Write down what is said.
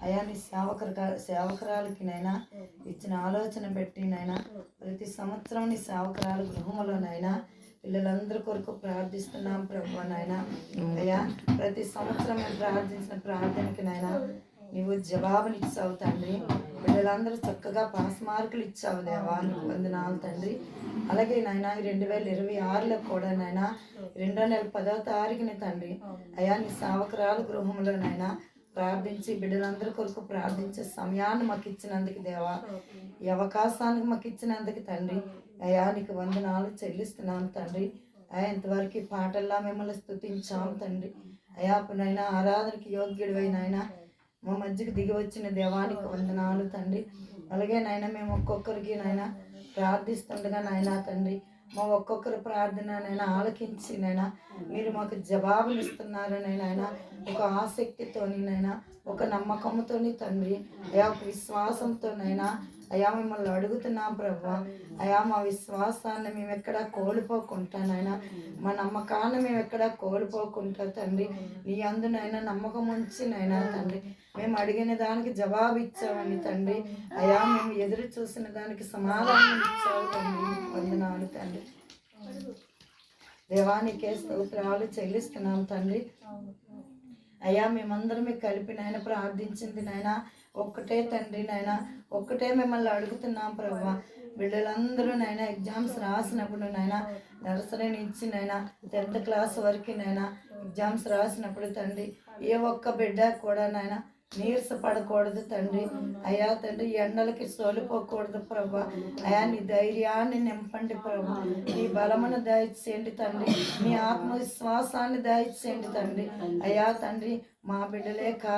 అయా నీ సేవకురాలకి నైనా ఇచ్చిన ఆలోచన పెట్టి నైనా ప్రతి సంవత్సరం నీ సేవకురాలు గృహంలోనైనా పిల్లలందరి కొరకు ప్రార్థిస్తున్నాం ప్రభు నాయన. అయ్యా ప్రతి సంవత్సరం మేము ప్రార్థించిన ప్రార్థనకి నాయన నీవు జవాబునిచ్చావు తండ్రి. పిల్లలందరూ చక్కగా పాస్ మార్కులు ఇచ్చావు దేవా, నీకు వందనాలు తండ్రి. అలాగే నాయన 2026లో కూడా నాయన 2వ నెల 10వ తారీఖుని తండ్రి అయ్యా నీ సేవకురాలు గృహంలో నాయన ప్రార్థించి బిడ్డలందరి కొరకు ప్రార్థించే సమయాన్ని మాకు ఇచ్చినందుకు దేవా, ఈ అవకాశానికి మాకు ఇచ్చినందుకు తండ్రి అయ్యా నీకు వందనాలు చెల్లిస్తున్నాను తండ్రి. అయ్యా ఇంతవరకు పాటల్లా మిమ్మల్ని స్తుతించాము తండ్రి. అయ్యా అప్పుడైనా ఆరాధనకి యోగ్యుడివై నాయన మా మధ్యకి దిగి వచ్చిన దేవానికి వందనాలు తండ్రి. అలాగే నాయన మేము ఒక్కొక్కరికి నాయన ప్రార్థిస్తుండగా నాయన తండ్రి మా ఒక్కొక్కరి ప్రార్థన నైనా ఆలకించి నైనా మీరు మాకు జవాబులు ఇస్తున్నారని నాయన ఒక ఆసక్తితోని నైనా ఒక నమ్మకంతోని తండ్రి అయా ఒక విశ్వాసంతోనైనా అయా మిమ్మల్ని అడుగుతున్నాం ప్రభు. అయా మా విశ్వాసాన్ని మేము ఎక్కడా కోల్పోకుంటానైనా మా నమ్మకాన్ని మేము ఎక్కడా కోల్పోకుంటా తండ్రి నీ అందునైనా నమ్మకం ఉంచినైనా తండ్రి మేము అడిగిన దానికి జవాబు ఇచ్చామని తండ్రి అయా మేము ఎదురు చూసిన దానికి సమాధానం ఇచ్చావు తండ్రి, వందనాలు తండ్రి. దేవానికే స్తోత్రాలు చెల్లిస్తున్నాం తండ్రి. అయ్యా మేమందరం మీకు కలిపి నాయన ప్రార్థించింది నాయన ఒక్కటే తండ్రి నాయన ఒక్కటే మిమ్మల్ని అడుగుతున్నాం ప్రభు. బిడ్డలందరూ నాయన ఎగ్జామ్స్ రాసినప్పుడు నాయన నర్సరీ నుంచి నాయన 10th క్లాస్ వరకు నాయన ఎగ్జామ్స్ రాసినప్పుడు తండ్రి ఏ ఒక్క బిడ్డ కూడా నాయన నీరసపడకూడదు తండ్రి. అయ్యా తండ్రి ఎండలకి సోలిపోకూడదు ప్రభా. అయా నీ ధైర్యాన్ని నింపండి ప్రభా, నీ బలమును దయచేయండి తండ్రి, నీ ఆత్మవిశ్వాసాన్ని దయచేయండి తండ్రి. అయ్యా తండ్రి మా బిడ్డలే కాదు